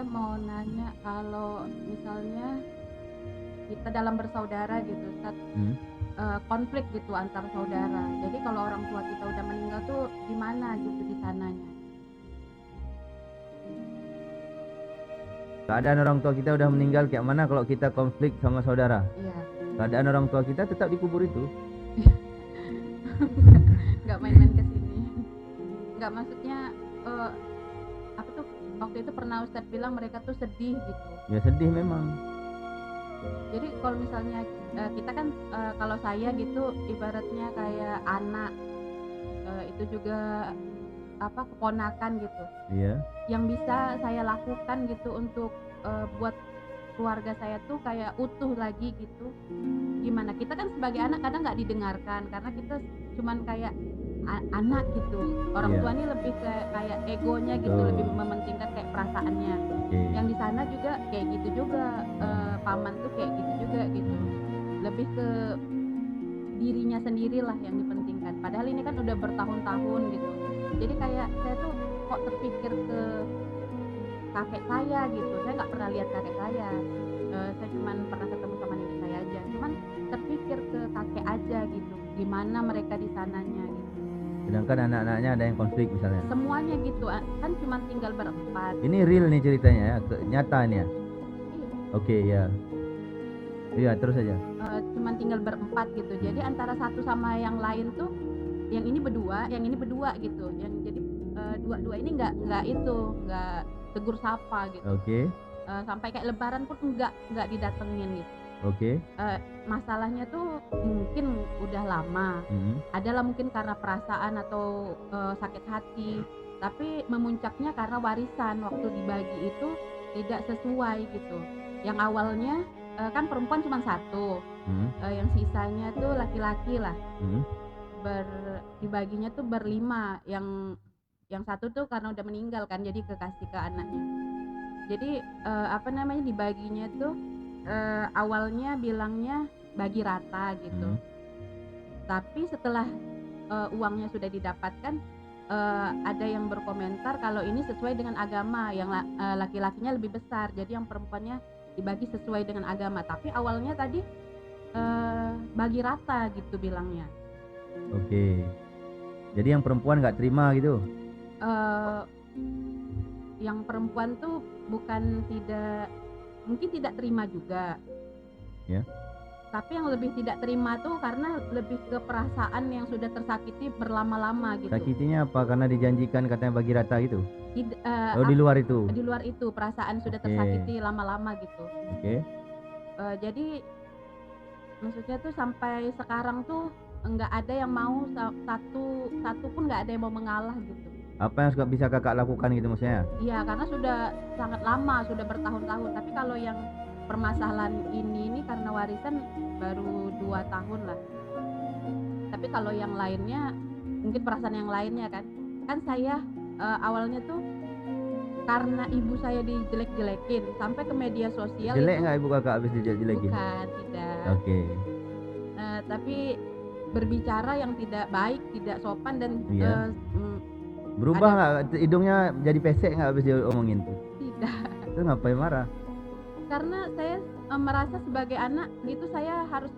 mau nanya kalau misalnya kita dalam bersaudara gitu, Ustaz, konflik gitu antar saudara. Jadi kalau orang tua kita udah meninggal tuh gimana gitu di sananya? Keadaan orang tua kita udah meninggal kayak mana kalau kita konflik sama saudara? Iya. Keadaan orang tua kita tetap dikubur itu. Nggak main-main ke sini. Nggak, maksudnya apa tuh waktu itu pernah Ustadz bilang mereka tuh sedih gitu. Ya sedih memang. Jadi kalau misalnya kita kan kalau saya gitu ibaratnya kayak anak, itu juga apa keponakan gitu. Iya. Yang bisa saya lakukan gitu untuk buat keluarga saya tuh kayak utuh lagi gitu. Gimana? Kita kan sebagai anak kadang nggak didengarkan karena kita cuman kayak anak gitu. Orang Iya. tua ini lebih kayak egonya gitu, lebih mementingkan kayak perasaannya. Yang di sana juga kayak gitu juga, paman tuh kayak gitu juga gitu. Lebih ke dirinya sendirilah yang dipentingkan. Padahal ini kan udah bertahun-tahun gitu. Jadi kayak saya tuh kok terpikir ke kakek saya gitu. Saya nggak pernah lihat kakek saya. Saya cuman pernah ketemu sama nenek saya aja. Cuman terpikir ke kakek aja gitu. Gimana mereka di sananya gitu. Sedangkan anak-anaknya ada yang konflik misalnya. Semuanya gitu, kan cuma tinggal berempat. Ini real nih ceritanya ya, nyata nih ya. Iya. Oke ya. Iya terus aja. Cuman tinggal berempat gitu. Jadi antara satu sama yang lain tuh, yang ini berdua gitu. Yang jadi dua-dua ini nggak tegur sapa gitu. Oke. Sampai kayak lebaran pun nggak didatengin gitu. Oke. Masalahnya tuh mungkin udah lama. Adalah mungkin karena perasaan atau sakit hati. Tapi memuncaknya karena warisan waktu dibagi itu tidak sesuai gitu. Yang awalnya kan perempuan cuma satu, yang sisanya tuh laki-laki lah. Dibaginya tuh berlima. Yang satu tuh karena udah meninggal kan, jadi kekasih ke anaknya. Jadi dibaginya tuh awalnya bilangnya bagi rata gitu. Tapi setelah uangnya sudah didapatkan, ada yang berkomentar kalau ini sesuai dengan agama, yang laki-lakinya lebih besar, jadi yang perempuannya dibagi sesuai dengan agama. Tapi awalnya tadi bagi rata gitu bilangnya. Oke. Jadi yang perempuan nggak terima gitu? Yang perempuan tuh mungkin tidak terima juga. Ya. Tapi yang lebih tidak terima tuh karena lebih ke perasaan yang sudah tersakiti berlama-lama gitu. Sakitinya apa? Karena dijanjikan katanya bagi rata gitu? Di luar itu? Di luar itu, perasaan sudah tersakiti lama-lama gitu. Oke. Jadi maksudnya tuh sampai sekarang tuh nggak ada yang mau satu pun nggak ada yang mau mengalah gitu. Apa yang bisa kakak lakukan gitu maksudnya? Iya, karena sudah sangat lama, sudah bertahun-tahun. Tapi kalau yang permasalahan ini karena warisan baru 2 tahun lah. Tapi kalau yang lainnya, mungkin perasaan yang lainnya kan saya awalnya tuh karena ibu saya dijelek-jelekin sampai ke media sosial. Jelek nggak ibu kakak habis dijelek-jelekin? Bukan, tidak. Oke. Tapi berbicara yang tidak baik, tidak sopan dan berubah nggak hidungnya jadi pesek nggak habis dia omongin tuh? Tidak. Terus ngapain marah? Karena saya merasa sebagai anak itu saya harus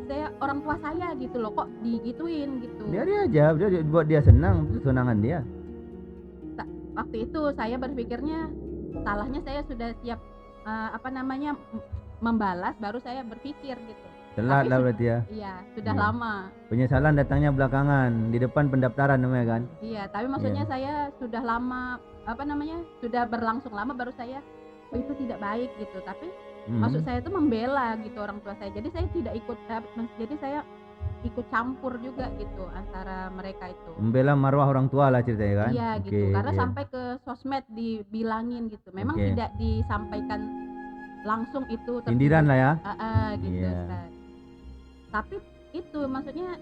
saya orang tua saya gitu loh, kok digituin gitu. Biarin aja, buat dia senang, itu kesenangan dia. Waktu itu saya berpikirnya salahnya saya sudah siap membalas, baru saya berpikir gitu. Telat lah berarti ya. Iya, sudah lama. Penyesalan datangnya belakangan, di depan pendaftaran namanya kan. Iya, tapi maksudnya saya sudah lama sudah berlangsung lama baru saya itu tidak baik gitu. Tapi maksud saya itu membela gitu orang tua saya. Jadi saya tidak ikut, jadi saya ikut campur juga gitu antara mereka itu. Membela marwah orang tua lah ceritanya kan. Iya gitu, karena sampai ke sosmed dibilangin gitu. Memang tidak disampaikan langsung itu. Sindiran lah ya. Gitu. Tapi itu maksudnya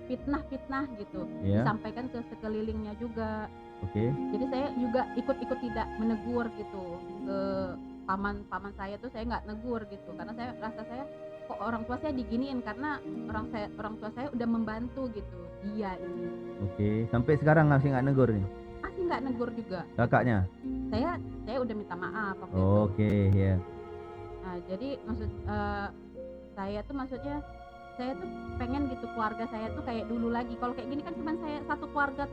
fitnah gitu. Disampaikan ke sekelilingnya juga. Jadi saya juga ikut tidak menegur gitu ke paman saya tuh, saya nggak negur gitu karena saya rasa saya kok orang tua saya diginiin karena orang tua saya udah membantu gitu dia ini. Sampai sekarang masih nggak negur nih? Masih sih nggak negur juga. kakaknya? Saya udah minta maaf waktu itu. Oke, ya. Nah, jadi saya tuh maksudnya saya tuh pengen gitu keluarga saya tuh kayak dulu lagi. Kalau kayak gini kan cuma saya satu keluarga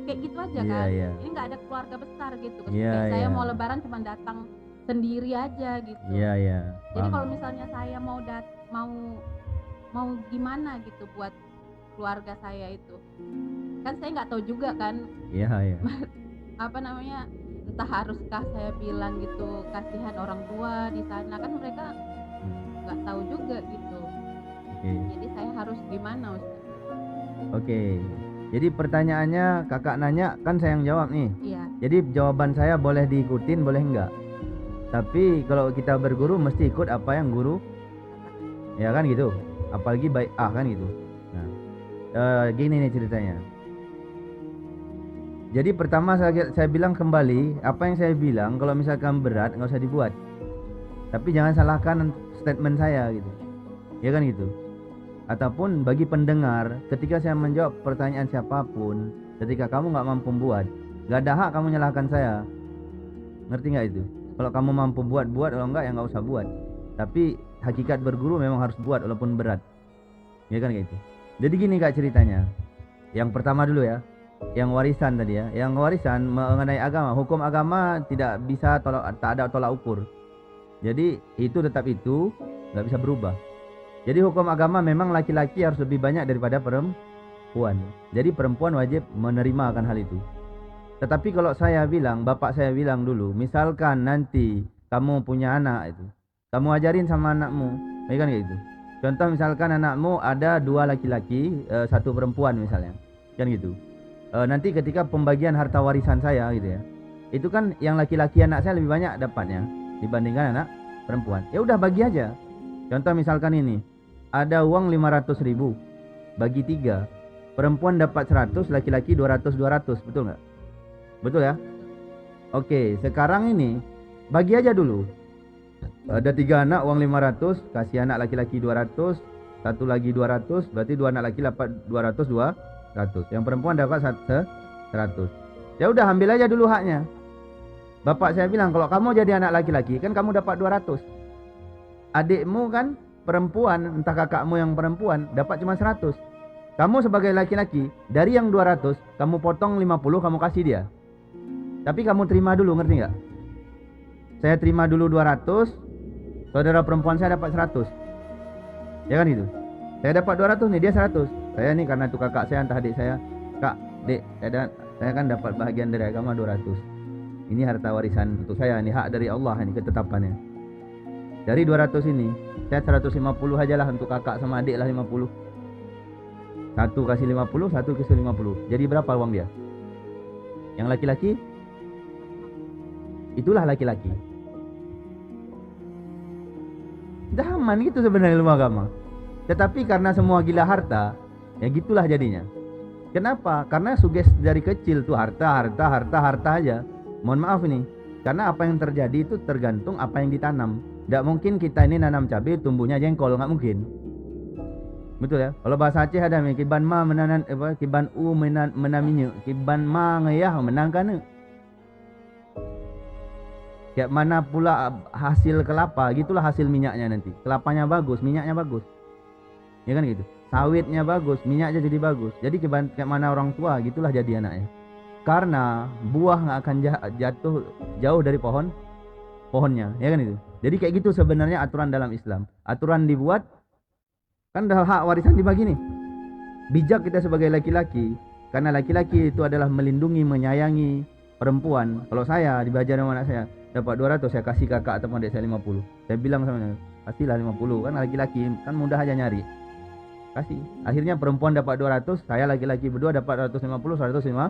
kayak gitu aja Iya, kan. iya. Ini nggak ada keluarga besar gitu. Iya, Kayak saya iya. mau lebaran cuma datang sendiri aja gitu. Iya, iya. Jadi Paham. kalau misalnya saya mau gimana gitu buat keluarga saya itu, kan saya nggak tahu juga kan Iya, iya. apa namanya, entah haruskah saya bilang gitu kasihan orang tua di sana, kan mereka nggak tahu juga gitu. Oke. Jadi saya harus gimana, Ustaz? Oke. Jadi pertanyaannya kakak nanya kan saya yang jawab nih. Iya, Jadi jawaban saya boleh diikutin boleh enggak. Tapi kalau kita berguru mesti ikut apa yang guru, ya kan gitu. Apalagi baik kan gitu. Nah, gini nih ceritanya. Jadi pertama saya bilang kembali apa yang saya bilang, kalau misalkan berat nggak usah dibuat. Tapi jangan salahkan statement saya gitu. Ya kan gitu. Ataupun bagi pendengar, ketika saya menjawab pertanyaan siapapun, ketika kamu nggak mampu buat, nggak ada hak kamu nyalahkan saya. Ngerti nggak itu? Kalau kamu mampu buat, kalau enggak ya nggak usah buat. Tapi hakikat berguru memang harus buat walaupun berat. Ya kan kayak itu. Jadi gini kak ceritanya. Yang pertama dulu ya, yang warisan tadi ya. Yang warisan mengenai agama, hukum agama tidak bisa tak ada tolak ukur. Jadi itu tetap itu, nggak bisa berubah. Jadi hukum agama memang laki-laki harus lebih banyak daripada perempuan. Jadi perempuan wajib menerima akan hal itu. Tetapi kalau saya bilang, bapak saya bilang dulu, misalkan nanti kamu punya anak itu, kamu ajarin sama anakmu, ya kan gitu. Contoh misalkan anakmu ada 2 laki-laki, 1 perempuan misalnya, kan gitu. Nanti ketika pembagian harta warisan saya gitu ya, itu kan yang laki-laki anak saya lebih banyak dapatnya dibandingkan anak perempuan. Ya udah bagi aja. Contoh misalkan ini, ada uang 500.000, bagi 3, perempuan dapat 100, laki-laki 200, betul nggak? Betul ya? Oke, sekarang ini bagi aja dulu. Ada 3 anak, uang 500, kasih anak laki-laki 200, 1 lagi 200, berarti 2 anak laki dapat 200. Yang perempuan dapat 100. Ya udah ambil aja dulu haknya. Bapak saya bilang kalau kamu jadi anak laki-laki kan kamu dapat 200. Adikmu kan perempuan, entah kakakmu yang perempuan dapat cuma 100. Kamu sebagai laki-laki dari yang 200 kamu potong 50 kamu kasih dia. Tapi kamu terima dulu, ngerti nggak? Saya terima dulu 200, saudara perempuan saya dapat 100. Ya kan itu. Saya dapat 200 nih, dia 100. Saya nih karena itu kakak saya, entah adik saya, kak, dek, saya kan dapat bahagian dari agama 200. Ini harta warisan untuk saya, ini hak dari Allah, ini ketetapannya. Dari 200 ini, saya 150 aja lah untuk kakak sama adik lah 50. 1 kasih 50, 1 kasih 50. Jadi berapa uang dia? Yang laki-laki? Itulah laki-laki. Zaman gitu sebenarnya ilmu agama. Tetapi karena semua gila harta, ya gitulah jadinya. Kenapa? Karena sugesti dari kecil tuh harta aja. Mohon maaf ini. Karena apa yang terjadi itu tergantung apa yang ditanam. Tidak mungkin kita ini nanam cabai tumbuhnya jengkol, nggak mungkin. Betul ya? Kalau bahasa Aceh ada nih, kiban ma menanan kiban u menaminya, kiban ma ngeyah menangkan. Kayak mana pula hasil kelapa, gitulah hasil minyaknya nanti. Kelapanya bagus, minyaknya bagus. Ya kan gitu. Sawitnya bagus, minyaknya jadi bagus. Jadi kayak mana orang tua, gitulah jadi anaknya. Karena buah nggak akan jatuh jauh dari pohonnya, ya kan itu. Jadi kayak gitu sebenarnya aturan dalam Islam. Aturan dibuat kan hak warisan dibagi nih. Bijak kita sebagai laki-laki, karena laki-laki itu adalah melindungi, menyayangi perempuan. Kalau saya dibajar sama anak saya, dapat 200 saya kasih kakak atau adik saya 50. Saya bilang sama dia, kasihlah 50, kan laki-laki kan mudah aja nyari. Kasih. Akhirnya perempuan dapat 200, saya laki-laki berdua dapat 150, 105.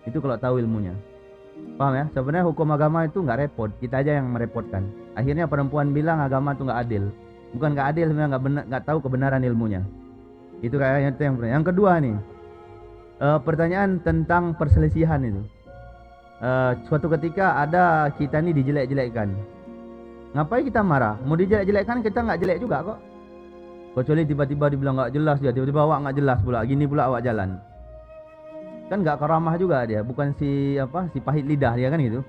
Itu kalau tahu ilmunya. Paham ya? Sebenarnya hukum agama itu nggak repot, kita aja yang merepotkan. Akhirnya perempuan bilang agama itu nggak adil. Bukan nggak adil, sebenarnya nggak tahu kebenaran ilmunya. Itu kayaknya itu yang pertama. Yang kedua nih, pertanyaan tentang perselisihan itu. Suatu ketika ada kita nih dijelek-jelekkan. Ngapain kita marah? Mau dijelek-jelekkan kita nggak jelek juga kok. Kecuali tiba-tiba dibilang nggak jelas dia, tiba-tiba awak nggak jelas pula, gini pula awak jalan. Kan nggak karamah juga dia, bukan si pahit lidah dia kan gitu.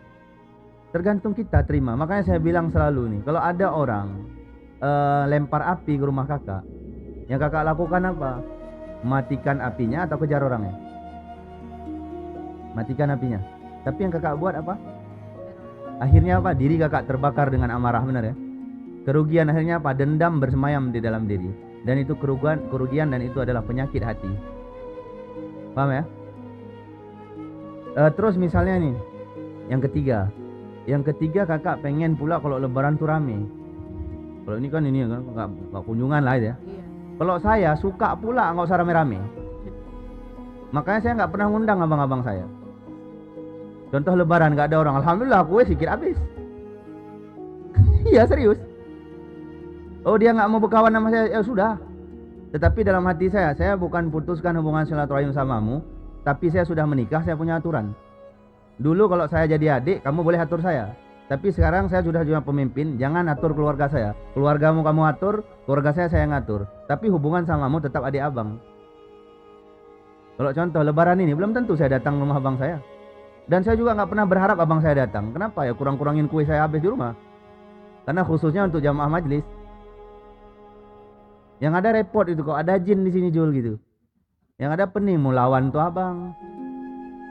Tergantung kita terima. Makanya saya bilang selalu nih, kalau ada orang lempar api ke rumah kakak, yang kakak lakukan apa? Matikan apinya atau kejar orangnya? Matikan apinya. Tapi yang kakak buat apa? Akhirnya apa? Diri kakak terbakar dengan amarah, benar ya? Kerugian akhirnya apa? Dendam bersemayam di dalam diri. Dan itu kerugian dan itu adalah penyakit hati. Paham ya? Terus misalnya nih, yang ketiga kakak pengen pula kalau lebaran tuh rame. Kalau ini kan nggak kunjungan lah ya. Iya. Kalau saya suka pula nggak usah rame-rame. Makanya saya nggak pernah ngundang abang-abang saya. Contoh lebaran nggak ada orang, alhamdulillah kue sedikit habis. Iya serius. Oh dia nggak mau berkawan sama saya, ya sudah. Tetapi dalam hati saya bukan putuskan hubungan silaturahim samamu, tapi saya sudah menikah, saya punya aturan. Dulu kalau saya jadi adik, kamu boleh atur saya. Tapi sekarang saya sudah jadi pemimpin, jangan atur keluarga saya. Keluargamu kamu atur, keluarga saya ngatur. Tapi hubungan samamu tetap adik abang. Kalau contoh lebaran ini, belum tentu saya datang rumah abang saya. Dan saya juga nggak pernah berharap abang saya datang. Kenapa ya? Kurang-kurangin kue saya habis di rumah. Karena khususnya untuk jamaah majlis. Yang ada repot itu kok ada jin di sini Jul gitu. Yang ada pening mau lawan tuh abang.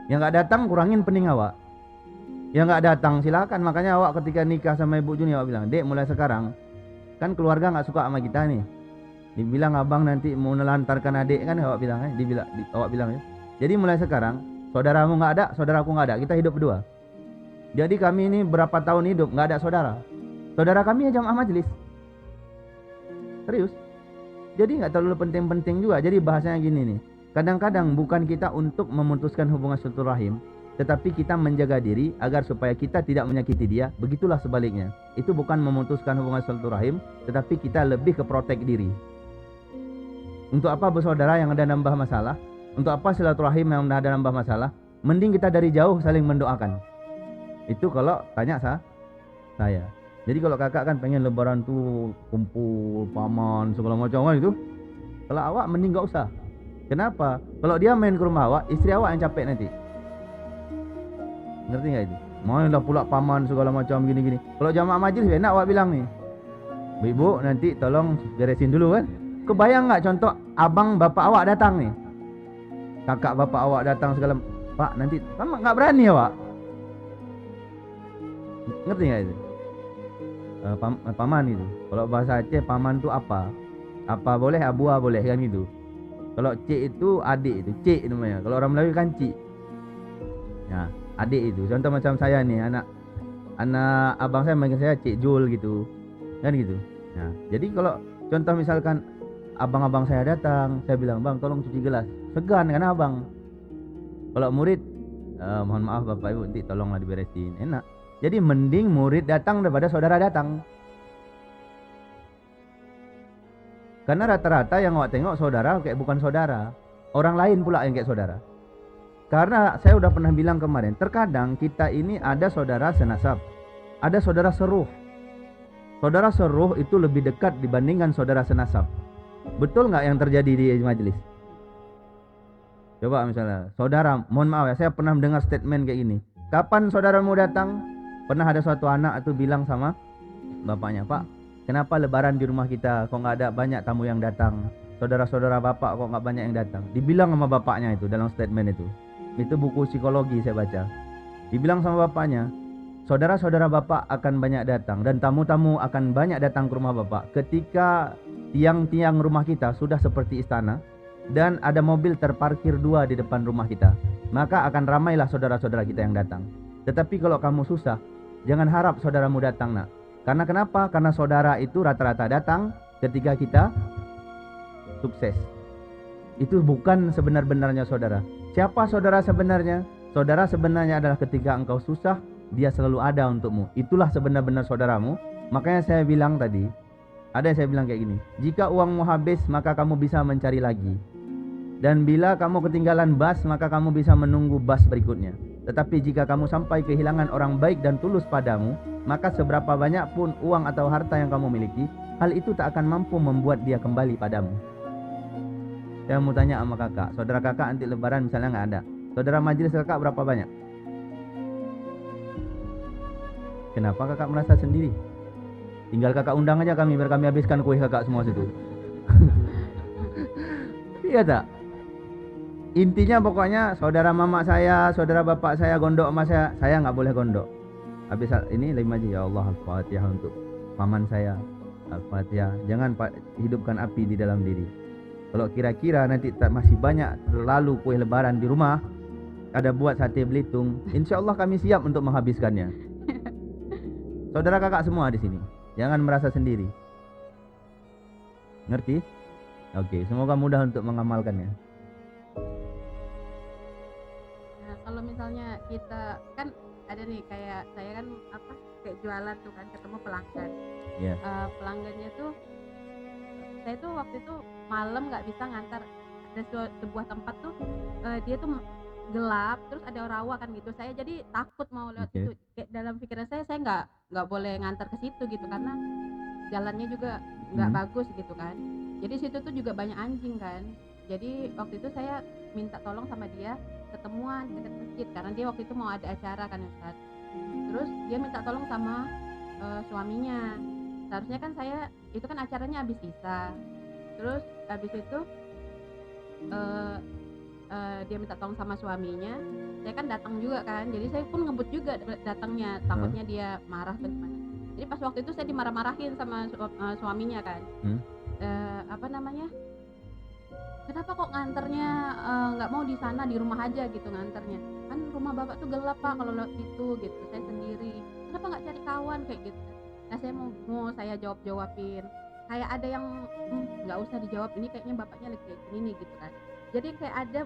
Yang nggak datang kurangin pening awak. Yang nggak datang silakan. Makanya awak ketika nikah sama Ibu Juni awak bilang, "Dek, mulai sekarang kan keluarga nggak suka sama kita nih. Dibilang abang nanti mau nelantarkan adik kan awak bilang awak bilang ya. Jadi mulai sekarang saudaramu nggak ada, saudaraku nggak ada. Kita hidup berdua. Jadi kami ini berapa tahun hidup nggak ada saudara. Saudara kami ya jamaah majlis. Serius. Jadi nggak terlalu penting-penting juga. Jadi bahasanya gini nih. Kadang-kadang bukan kita untuk memutuskan hubungan silaturahim, tetapi kita menjaga diri agar supaya kita tidak menyakiti dia. Begitulah sebaliknya. Itu bukan memutuskan hubungan silaturahim, tetapi kita lebih ke protect diri. Untuk apa bersaudara yang ada nambah masalah? Untuk apa silaturahim yang ada nambah masalah? Mending kita dari jauh saling mendoakan. Itu kalau tanya saya. Jadi kalau kakak kan pengen lebaran tuh kumpul paman segala macam kan itu. Kalau awak mending gak usah. Kenapa? Kalau dia main ke rumah awak, istri awak yang capek nanti. Ngerti gak itu? Main lah pula paman segala macam gini-gini. Kalau jamaah majlis enak awak bilang nih, "Ibu nanti tolong beresin dulu kan." Kebayang gak contoh abang bapak awak datang nih, kakak bapak awak datang segala, "Pak nanti," kan gak berani awak. Ngerti gak itu? Paman itu. Kalau bahasa Aceh paman itu apa? Apa boleh, abua boleh kan gitu. Kalau cik itu adik itu, cik namanya. Kalau orang Melayu kan cik. Nah, adik itu. Contoh macam saya nih, anak abang saya manggil saya Cik Jul gitu. Kan gitu. Nah, jadi kalau contoh misalkan abang-abang saya datang, saya bilang, "Bang, tolong cuci gelas." Segan kan abang. Kalau murid, "Mohon maaf Bapak Ibu, nanti tolonglah diberesin." Enak. Jadi mending murid datang daripada saudara datang. Karena rata-rata yang awak tengok saudara kayak bukan saudara. Orang lain pula yang kayak saudara. Karena saya udah pernah bilang kemarin, terkadang kita ini ada saudara senasab, ada saudara seruh. Saudara seruh itu lebih dekat dibandingkan saudara senasab. Betul nggak yang terjadi di majelis? Coba misalnya, saudara, mohon maaf ya, saya pernah mendengar statement kayak gini. Kapan saudaramu datang? Pernah ada suatu anak itu bilang sama bapaknya, "Pak, kenapa lebaran di rumah kita kok nggak ada banyak tamu yang datang? Saudara-saudara bapak kok nggak banyak yang datang?" Dibilang sama bapaknya itu dalam statement itu. Itu buku psikologi saya baca. Dibilang sama bapaknya, saudara-saudara bapak akan banyak datang dan tamu-tamu akan banyak datang ke rumah bapak ketika tiang-tiang rumah kita sudah seperti istana dan ada mobil terparkir 2 di depan rumah kita. Maka akan ramailah saudara-saudara kita yang datang. Tetapi kalau kamu susah, jangan harap saudaramu datang, nak. Karena kenapa? Karena saudara itu rata-rata datang ketika kita sukses. Itu bukan sebenar-benarnya saudara. Siapa saudara sebenarnya? Saudara sebenarnya adalah ketika engkau susah, dia selalu ada untukmu. Itulah sebenar-benar saudaramu. Makanya saya bilang tadi, ada yang saya bilang kayak gini, jika uangmu habis, maka kamu bisa mencari lagi. Dan bila kamu ketinggalan bus, maka kamu bisa menunggu bus berikutnya. Tetapi jika kamu sampai kehilangan orang baik dan tulus padamu, maka seberapa banyak pun uang atau harta yang kamu miliki, hal itu tak akan mampu membuat dia kembali padamu. Saya mau tanya sama kakak, saudara kakak nanti lebaran misalnya nggak ada. Saudara majelis kakak berapa banyak? Kenapa kakak merasa sendiri? Tinggal kakak undang aja kami, biar kami habiskan kue kakak semua situ. Iya tak? Intinya pokoknya saudara mama saya, saudara bapak saya gondok sama saya nggak boleh gondok. Habis ini lima aja, ya Allah Al-Fatihah untuk paman saya, Al-Fatihah. Jangan hidupkan api di dalam diri. Kalau kira-kira nanti masih banyak terlalu kue lebaran di rumah, ada buat sate Belitung, insya Allah kami siap untuk menghabiskannya. Saudara kakak semua di sini, jangan merasa sendiri. Ngerti? Oke, semoga mudah untuk mengamalkannya. Nah, kalau misalnya kita kan ada nih kayak saya kan kayak jualan tuh kan, ketemu pelanggan. Iya. Pelanggannya tuh saya tuh waktu itu malam nggak bisa ngantar, ada sebuah tempat tuh dia tuh gelap, terus ada rawa kan gitu. Saya jadi takut mau lewat situ. Kayak dalam pikiran saya nggak boleh ngantar ke situ gitu, karena jalannya juga nggak bagus gitu kan. Jadi situ tuh juga banyak anjing kan. Jadi waktu itu saya minta tolong sama dia ketemuan di dekat masjid, karena dia waktu itu mau ada acara kan Ustaz. Terus dia minta tolong sama suaminya. Seharusnya kan saya itu kan acaranya habis isya. Terus habis itu dia minta tolong sama suaminya. Saya kan datang juga kan. Jadi saya pun ngebut juga datangnya, takutnya dia marah atau gimana. Jadi pas waktu itu saya dimarah-marahin sama suaminya kan. Kenapa kok nganternya nggak mau di sana, di rumah aja gitu nganternya, kan rumah bapak tuh gelap Pak kalau lewat situ gitu, saya sendiri, kenapa nggak cari kawan kayak gitu. Nah saya mau saya jawabin, kayak ada yang nggak usah dijawab, ini kayaknya bapaknya lagi kayak gini nih gitu kan. Jadi kayak ada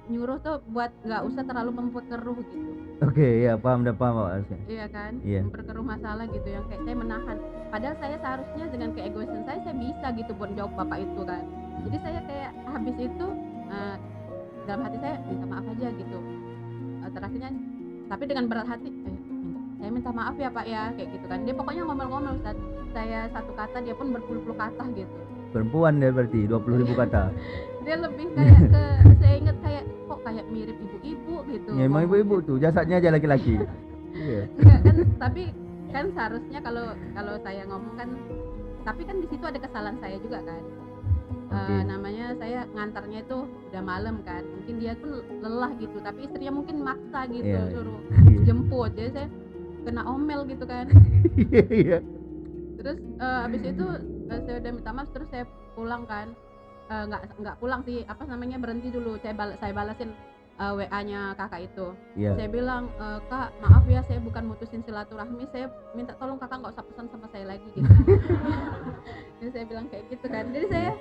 nyuruh tuh buat nggak usah terlalu memperkeruh gitu. Oke, ya paham Pak. Iya kan, Iya. memperkeruh masalah gitu, yang kayak saya menahan. Padahal saya seharusnya dengan keegoisan saya bisa gitu buat jawab bapak itu kan. Jadi saya kayak habis itu dalam hati saya minta maaf aja gitu. Terakhirnya tapi dengan berat hati saya minta maaf ya Pak ya kayak gitu kan. Dia pokoknya ngomel-ngomel Ustaz. Saya satu kata dia pun berpuluh-puluh kata gitu. Perempuan dia berarti 20.000 kata. Dia lebih kayak ke saya ingat kayak kok kayak mirip ibu-ibu gitu. Ya emang ibu-ibu tuh, jasadnya aja laki-laki. Iya. Kan tapi kan seharusnya kalau saya ngomong kan, tapi kan di situ ada kesalahan saya juga kan. Namanya saya ngantarnya itu udah malam kan, mungkin dia pun lelah gitu, tapi istrinya mungkin maksa gitu suruh jemput, jadi saya kena omel gitu kan. Iya. Terus habis itu saya udah minta maaf, terus saya pulang kan, nggak pulang sih, berhenti dulu, saya balasin WA-nya kakak itu. Saya bilang, Kak maaf ya saya bukan mutusin silaturahmi, saya minta tolong kakak nggak usah pesan sama saya lagi gitu. Jadi saya bilang kayak gitu kan, jadi saya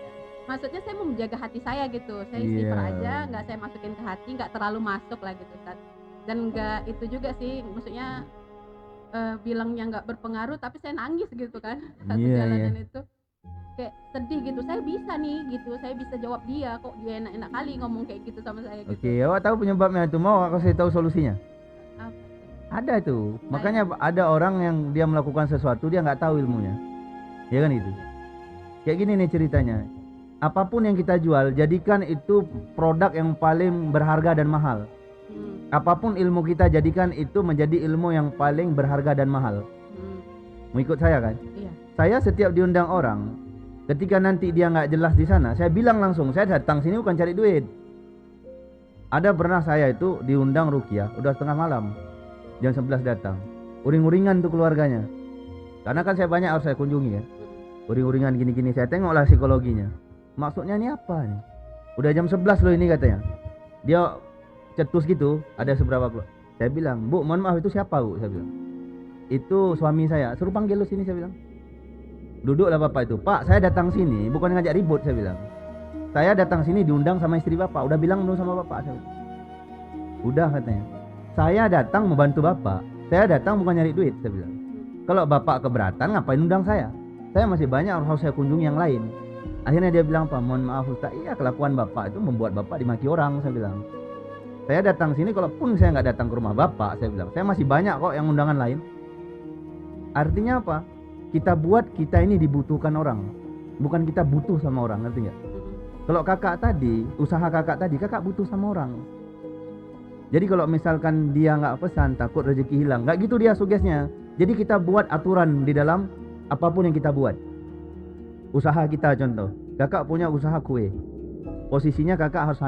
maksudnya saya mau menjaga hati saya gitu, saya istighfar aja, nggak saya masukin ke hati, nggak terlalu masuk lah gitu kan. Dan nggak itu juga sih, maksudnya bilangnya nggak berpengaruh, tapi saya nangis gitu kan satu jalanan itu, kayak sedih gitu. Saya bisa nih gitu, saya bisa jawab dia, kok dia enak-enak kali ngomong kayak gitu sama saya gitu. Oke, awak tahu penyebabnya itu, mau aku saya tahu solusinya? Ada itu, makanya ada orang yang dia melakukan sesuatu dia nggak tahu ilmunya, ya kan itu. Kayak gini nih ceritanya. Apapun yang kita jual, jadikan itu produk yang paling berharga dan mahal. Apapun ilmu kita, jadikan itu menjadi ilmu yang paling berharga dan mahal. Mau ikut saya kan? Iya. Saya setiap diundang orang, ketika nanti dia nggak jelas di sana, saya bilang langsung, saya datang sini bukan cari duit. Ada pernah saya itu diundang ruqyah, udah setengah malam, jam 11 datang, uring-uringan tuh keluarganya. Karena kan saya banyak harus saya kunjungi ya, uring-uringan gini-gini, saya tengoklah psikologinya. Maksudnya ini apa nih? Udah jam 11 loh ini katanya. Dia cetus gitu, ada seberapa keluar. Saya bilang, Bu mohon maaf itu siapa Bu? Saya bilang, itu suami saya. Suruh panggil lu sini, saya bilang. Duduklah bapak itu. Pak saya datang sini bukan ngajak ribut, saya bilang. Saya datang sini diundang sama istri bapak. Udah bilang belum sama bapak? Saya bilang. Udah katanya. Saya datang membantu bapak. Saya datang bukan nyari duit, saya bilang. Kalau bapak keberatan ngapain undang saya? Saya masih banyak harus saya kunjungi yang lain. Akhirnya dia bilang, Pak mohon maaf Ustaz, iya kelakuan bapak itu membuat bapak dimaki orang, saya bilang. Saya datang sini, kalaupun saya nggak datang ke rumah bapak, saya bilang, saya masih banyak kok yang undangan lain. Artinya apa? Kita buat kita ini dibutuhkan orang, bukan kita butuh sama orang, ngerti nggak? Kalau kakak tadi, usaha kakak tadi, kakak butuh sama orang. Jadi kalau misalkan dia nggak pesan takut rezeki hilang, nggak gitu dia sugesnya. Jadi kita buat aturan di dalam apapun yang kita buat. Usaha kita contoh, kakak punya usaha kue, posisinya kakak harus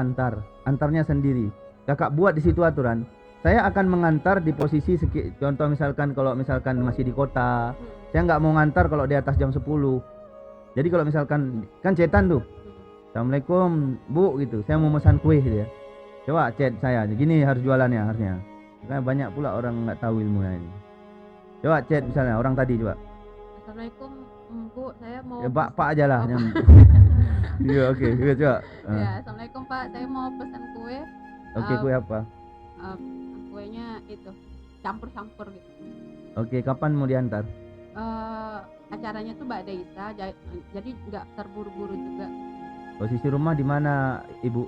antarnya sendiri. Kakak buat di situ aturan. Saya akan mengantar di posisi contoh misalkan kalau misalkan masih di kota, saya nggak mau ngantar kalau di atas jam 10. Jadi kalau misalkan kan cetan tuh, Assalamualaikum Bu gitu, saya mau pesan kue gitu ya. Coba chat saya, gini harus jualannya harusnya. Karena banyak pula orang nggak tahu ilmunya ini. Coba chat misalnya orang tadi coba. Assalamualaikum Bu, saya mau Pak aja lah. Iya oke, coba. Ya, Assalamualaikum Pak, saya mau pesan kue. Oke, kue apa? Kuenya itu campur-campur gitu. Oke, kapan mau diantar? Acaranya tuh Mbak Deisa, jadi nggak terburu-buru juga. Posisi rumah di mana Ibu?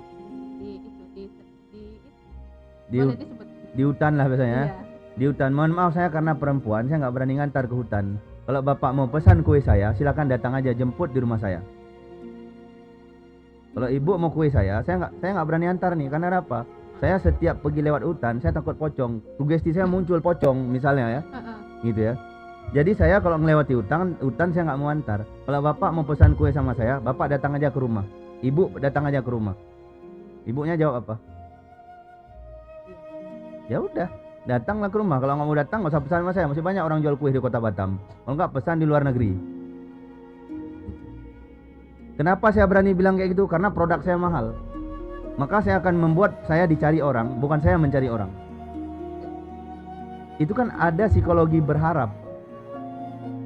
Di hutan lah biasanya. Iya. Di hutan. Mohon maaf saya karena perempuan, saya nggak berani ngantar ke hutan. Kalau Bapak mau pesan kue saya, silakan datang aja jemput di rumah saya. Kalau Ibu mau kue saya nggak berani antar nih karena apa? Saya setiap pergi lewat hutan, saya takut pocong. Sugesti saya muncul pocong misalnya ya. Gitu ya. Jadi saya kalau melewati hutan saya nggak mau antar. Kalau Bapak mau pesan kue sama saya, Bapak datang aja ke rumah. Ibu datang aja ke rumah. Ibunya jawab apa? Ya udah, datanglah ke rumah. Kalau nggak mau datang, nggak usah pesan sama saya. Masih banyak orang jual kue di kota Batam. Kalau nggak pesan di luar negeri. Kenapa saya berani bilang kayak gitu? Karena produk saya mahal. Maka saya akan membuat saya dicari orang, bukan saya mencari orang. Itu kan ada psikologi berharap.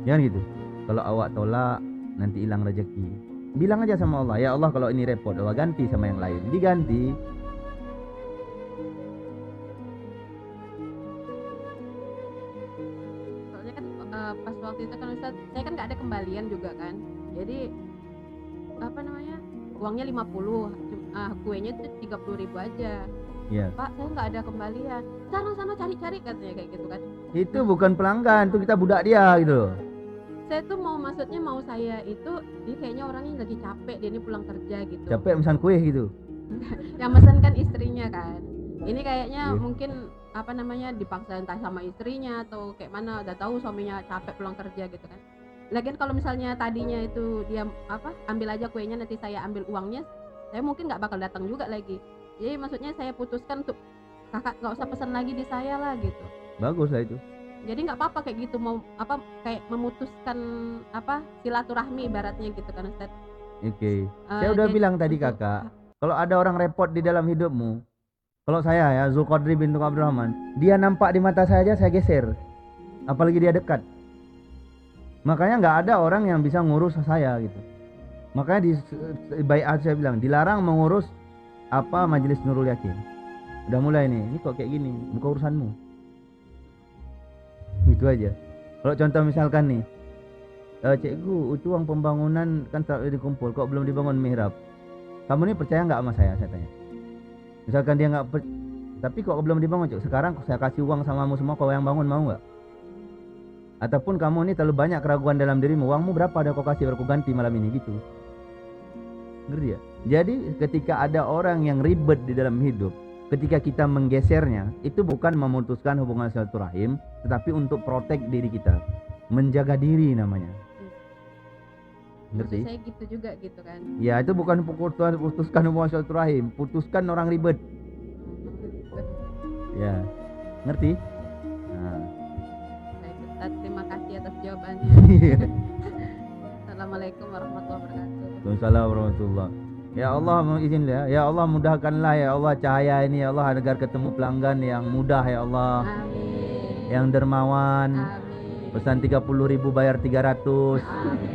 Jangan gitu. Kalau awak tolak, nanti hilang rezeki. Bilang aja sama Allah, ya Allah kalau ini repot, Allah ganti sama yang lain. Diganti. Soalnya kan pas waktu itu kan Ustaz, saya kan nggak ada kembalian juga kan. Jadi apa namanya, uangnya 50, kuenya itu 30.000 aja. Yeah. Pak, saya nggak ada kembalian. Sana cari-cari katanya kayak gitu kan. Itu bukan pelanggan, itu kita budak dia gitu loh. Saya tuh mau saya itu, dia kayaknya orangnya lagi capek, dia ini pulang kerja gitu. Capek pesan kue gitu. Yang pesan kan istrinya kan. Ini kayaknya mungkin apa namanya dipaksa entah sama istrinya atau kayak mana, udah tahu suaminya capek pulang kerja gitu kan. Lagian kalau misalnya tadinya itu dia ambil aja kuenya, nanti saya ambil uangnya, saya mungkin nggak bakal datang juga lagi. Jadi maksudnya saya putuskan untuk kakak nggak usah pesan lagi di saya lah gitu. Bagus lah itu. Jadi nggak apa-apa kayak gitu, mau kayak memutuskan silaturahmi ibaratnya gitu kan Ustaz. Oke. Saya udah bilang tadi kakak, kalau ada orang repot di dalam hidupmu, kalau saya ya Zulqadri bin Abdurrahman, dia nampak di mata saya aja saya geser, apalagi dia dekat. Makanya nggak ada orang yang bisa ngurus saya gitu. Makanya di baiat saya bilang dilarang mengurus Majelis Nurul Yakin. Udah mulai nih, ini kok kayak gini, bukan urusanmu. Gitu aja. Kalau contoh misalkan nih, cikgu, itu uang pembangunan kan selalu dikumpul, kok belum dibangun mihrab? Kamu nih percaya nggak sama saya tanya. Misalkan dia nggak, tapi kok belum dibangun, cik? Sekarang saya kasih uang samamu semua, kau yang bangun, mau nggak? Ataupun kamu ini terlalu banyak keraguan dalam dirimu, uangmu berapa ada kau kasih, baru kau ganti malam ini gitu. Ngerti ya? Jadi ketika ada orang yang ribet di dalam hidup, ketika kita menggesernya, itu bukan memutuskan hubungan silaturahim, tetapi untuk protek diri kita, menjaga diri namanya. Ngerti? Maksud saya gitu juga gitu kan. Ya itu bukan putuskan hubungan silaturahim, putuskan orang ribet. Ya, ngerti? Nah. Baik Ustaz, terima kasih atas jawabannya. Assalamualaikum warahmatullahi wabarakatuh. Waalaikumsalam warahmatullahi. Ya Allah izinlah, ya Allah mudahkanlah ya Allah cahaya ini ya Allah agar ketemu pelanggan yang mudah ya Allah. Amin. Yang dermawan. Amin. Pesan 30.000 bayar 300. Amin.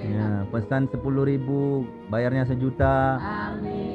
Ya, pesan 10.000 bayarnya 1 juta. Amin.